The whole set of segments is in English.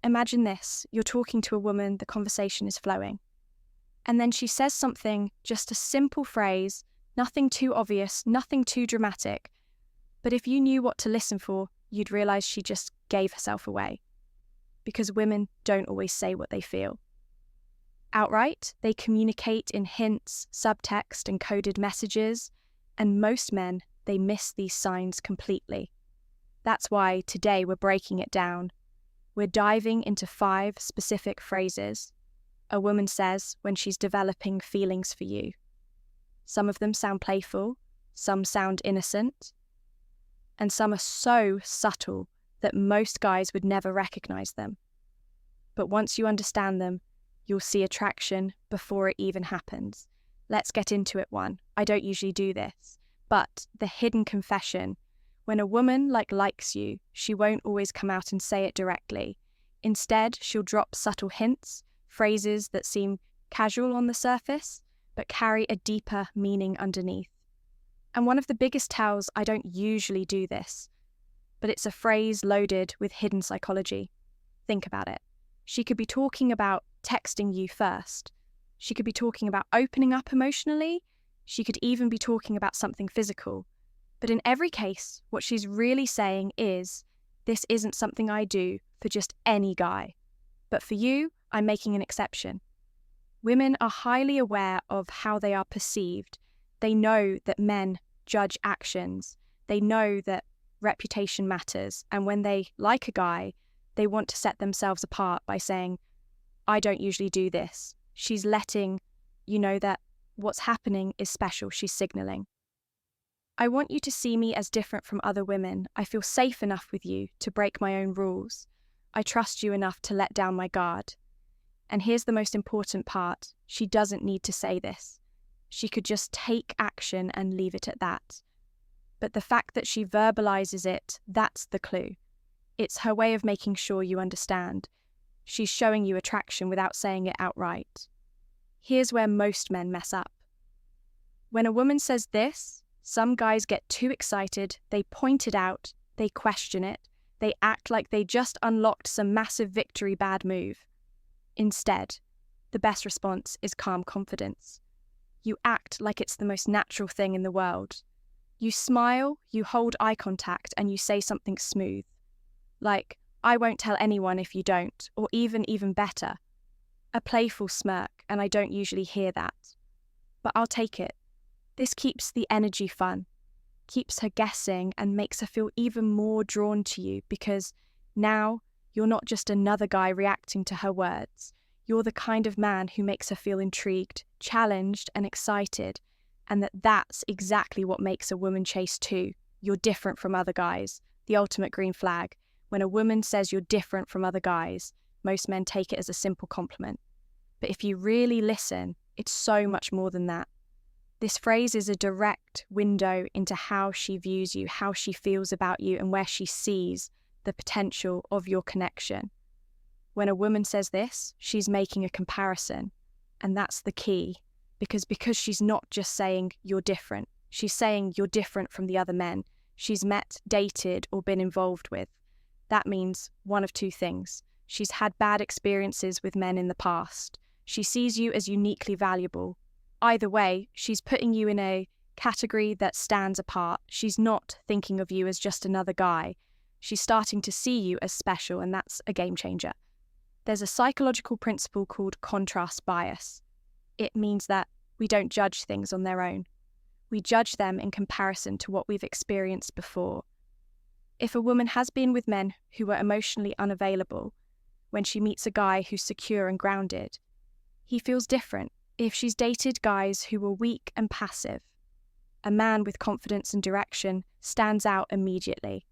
Imagine this. You're talking to a woman, the conversation is flowing. And then she says something, just a simple phrase, nothing too obvious, nothing too dramatic. But if you knew what to listen for, you'd realize she just gave herself away. Because women don't always say what they feel. Outright, they communicate in hints, subtext, and coded messages, and most men, they miss these signs completely. That's why today we're breaking it down. We're diving into 5 specific phrases a woman says when she's developing feelings for you. Some of them sound playful, some sound innocent, and some are so subtle that most guys would never recognize them. But once you understand them, you'll see attraction before it even happens. Let's get into it one. I don't usually do this, but the hidden confession. When a woman likes you, she won't always come out and say it directly. Instead, she'll drop subtle hints, phrases that seem casual on the surface, but carry a deeper meaning underneath. And one of the biggest tells, I don't usually do this, but it's a phrase loaded with hidden psychology. Think about it. She could be talking about texting you first. She could be talking about opening up emotionally. She could even be talking about something physical. But in every case, what she's really saying is, this isn't something I do for just any guy. But for you, I'm making an exception. Women are highly aware of how they are perceived. They know that men judge actions. They know that reputation matters. And when they like a guy, they want to set themselves apart by saying, I don't usually do this. She's letting you know that what's happening is special. She's signaling. I want you to see me as different from other women. I feel safe enough with you to break my own rules. I trust you enough to let down my guard. And here's the most important part. She doesn't need to say this. She could just take action and leave it at that. But the fact that she verbalizes it, that's the clue. It's her way of making sure you understand. She's showing you attraction without saying it outright. Here's where most men mess up. When a woman says this, some guys get too excited, they point it out, they question it, they act like they just unlocked some massive victory bad move. Instead, the best response is calm confidence. You act like it's the most natural thing in the world. You smile, you hold eye contact, and you say something smooth. Like, I won't tell anyone if you don't, or even better. A playful smirk, and I don't usually hear that. But I'll take it. This keeps the energy fun, keeps her guessing, and makes her feel even more drawn to you because now you're not just another guy reacting to her words. You're the kind of man who makes her feel intrigued, challenged, and excited, and that's exactly what makes a woman chase too. You're different from other guys. The ultimate green flag. When a woman says you're different from other guys, most men take it as a simple compliment. But if you really listen, it's so much more than that. This phrase is a direct window into how she views you, how she feels about you, and where she sees the potential of your connection. When a woman says this, she's making a comparison, and that's the key, because she's not just saying you're different, she's saying you're different from the other men she's met, dated, or been involved with. That means one of two things. She's had bad experiences with men in the past. She sees you as uniquely valuable. Either way, she's putting you in a category that stands apart. She's not thinking of you as just another guy. She's starting to see you as special, and that's a game changer. There's a psychological principle called contrast bias. It means that we don't judge things on their own. We judge them in comparison to what we've experienced before. If a woman has been with men who are emotionally unavailable, when she meets a guy who's secure and grounded, he feels different. If she's dated guys who were weak and passive, a man with confidence and direction stands out immediately.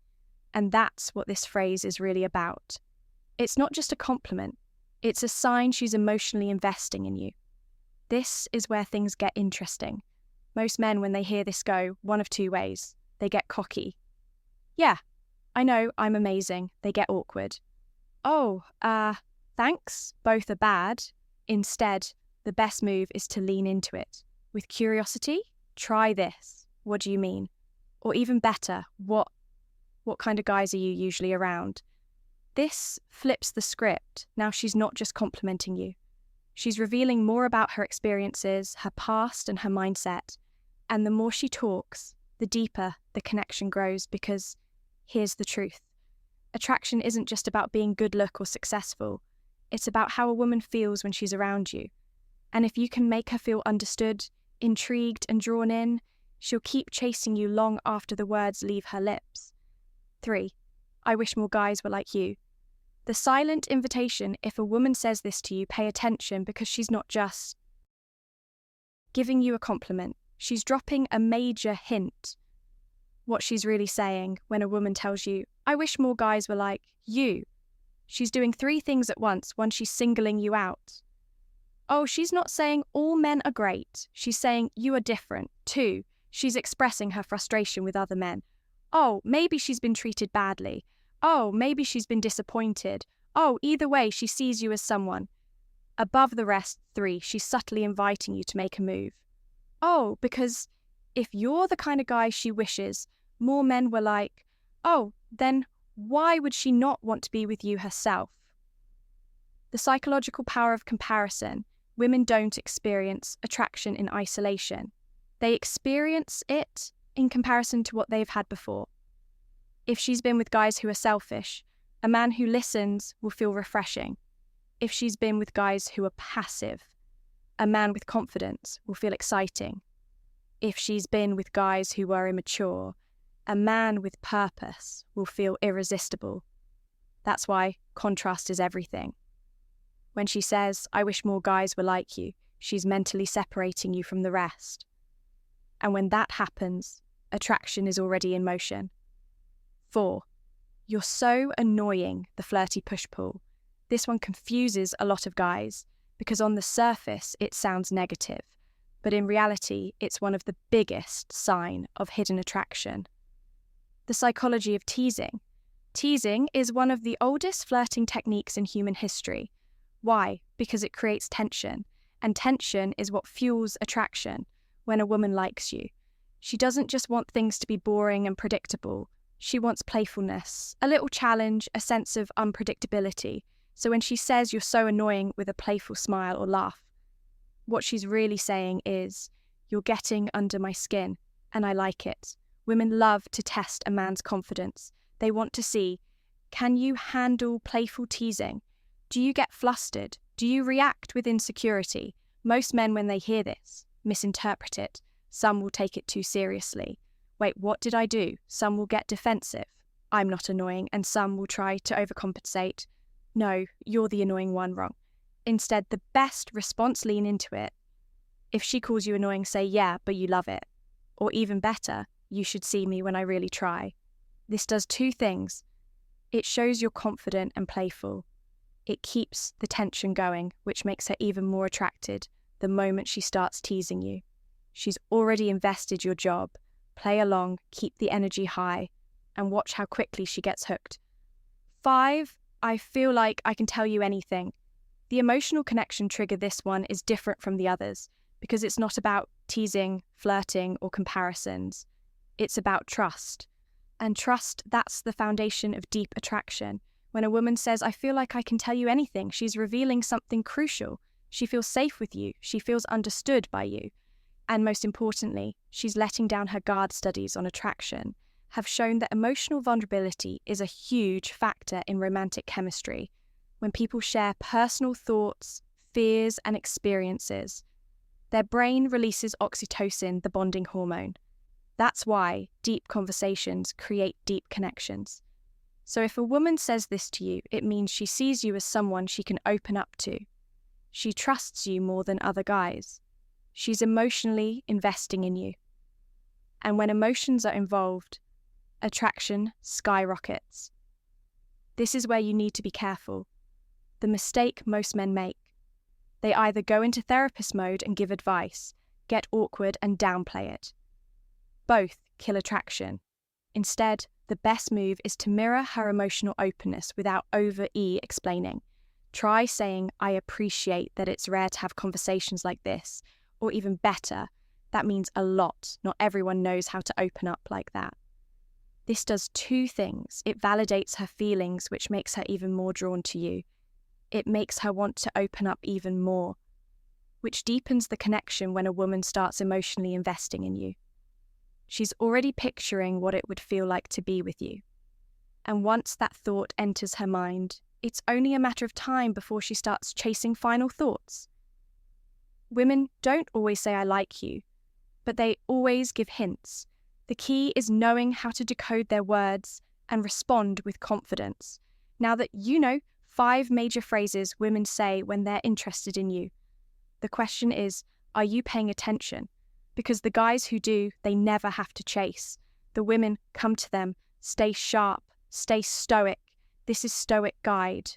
And that's what this phrase is really about. It's not just a compliment. It's a sign she's emotionally investing in you. This is where things get interesting. Most men, when they hear this, go one of two ways. They get cocky. Yeah, I know, I'm amazing. They get awkward. Oh, thanks. Both are bad. Instead, the best move is to lean into it. With curiosity, try this. What do you mean? Or even better, what kind of guys are you usually around? This flips the script. Now she's not just complimenting you. She's revealing more about her experiences, her past, and her mindset. And the more she talks, the deeper the connection grows, because here's the truth. Attraction isn't just about being good look or successful. It's about how a woman feels when she's around you. And if you can make her feel understood, intrigued, and drawn in, she'll keep chasing you long after the words leave her lips. 3. I wish more guys were like you. The silent invitation, if a woman says this to you, pay attention, because she's not just giving you a compliment. She's dropping a major hint. What she's really saying when a woman tells you, I wish more guys were like you. She's doing 3 things at once. 1, she's singling you out. Oh, she's not saying all men are great. She's saying you are different. 2, she's expressing her frustration with other men. Oh, maybe she's been treated badly. Oh, maybe she's been disappointed. Oh, either way, she sees you as someone. Above the rest, 3, she's subtly inviting you to make a move. Oh, because if you're the kind of guy she wishes more men were like, oh, then why would she not want to be with you herself? The psychological power of comparison. Women don't experience attraction in isolation. They experience it in comparison to what they've had before. If she's been with guys who are selfish, a man who listens will feel refreshing. If she's been with guys who are passive, a man with confidence will feel exciting. If she's been with guys who are immature, a man with purpose will feel irresistible. That's why contrast is everything. When she says, I wish more guys were like you, she's mentally separating you from the rest. And when that happens, attraction is already in motion. 4, you're so annoying, the flirty push-pull. This one confuses a lot of guys, because on the surface it sounds negative, but in reality it's one of the biggest signs of hidden attraction. The psychology of teasing. Teasing is one of the oldest flirting techniques in human history. Why? Because it creates tension, and tension is what fuels attraction. When a woman likes you, she doesn't just want things to be boring and predictable. She wants playfulness, a little challenge, a sense of unpredictability. So when she says you're so annoying with a playful smile or laugh, what she's really saying is, you're getting under my skin, and I like it. Women love to test a man's confidence. They want to see, can you handle playful teasing? Do you get flustered? Do you react with insecurity? Most men, when they hear this, misinterpret it. Some will take it too seriously. Wait, what did I do? Some will get defensive. I'm not annoying, and some will try to overcompensate. No, you're the annoying one, wrong. Instead, the best response, lean into it. If she calls you annoying, say, yeah, but you love it. Or even better, you should see me when I really try. This does 2 things. It shows you're confident and playful. It keeps the tension going, which makes her even more attracted the moment she starts teasing you. She's already invested your job. Play along, keep the energy high, and watch how quickly she gets hooked. 5, I feel like I can tell you anything. The emotional connection trigger this one is different from the others, because it's not about teasing, flirting, or comparisons. It's about trust. And trust, that's the foundation of deep attraction. When a woman says, I feel like I can tell you anything, she's revealing something crucial. She feels safe with you. She feels understood by you. And most importantly, she's letting down her guard. Studies on attraction have shown that emotional vulnerability is a huge factor in romantic chemistry. When people share personal thoughts, fears, and experiences, their brain releases oxytocin, the bonding hormone. That's why deep conversations create deep connections. So if a woman says this to you, it means she sees you as someone she can open up to. She trusts you more than other guys. She's emotionally investing in you. And when emotions are involved, attraction skyrockets. This is where you need to be careful. The mistake most men make. They either go into therapist mode and give advice, get awkward and downplay it. Both kill attraction. Instead, the best move is to mirror her emotional openness without over-explaining. Try saying, I appreciate that it's rare to have conversations like this. Or even better, that means a lot. Not everyone knows how to open up like that. This does two things. It validates her feelings, which makes her even more drawn to you. It makes her want to open up even more, which deepens the connection when a woman starts emotionally investing in you. She's already picturing what it would feel like to be with you. And once that thought enters her mind, it's only a matter of time before she starts chasing final thoughts. Women don't always say "I like you," but they always give hints. The key is knowing how to decode their words and respond with confidence. Now that you know 5 major phrases women say when they're interested in you, the question is, are you paying attention? Because the guys who do, they never have to chase. The women come to them. Stay sharp, stay stoic. This is Stoic Guide.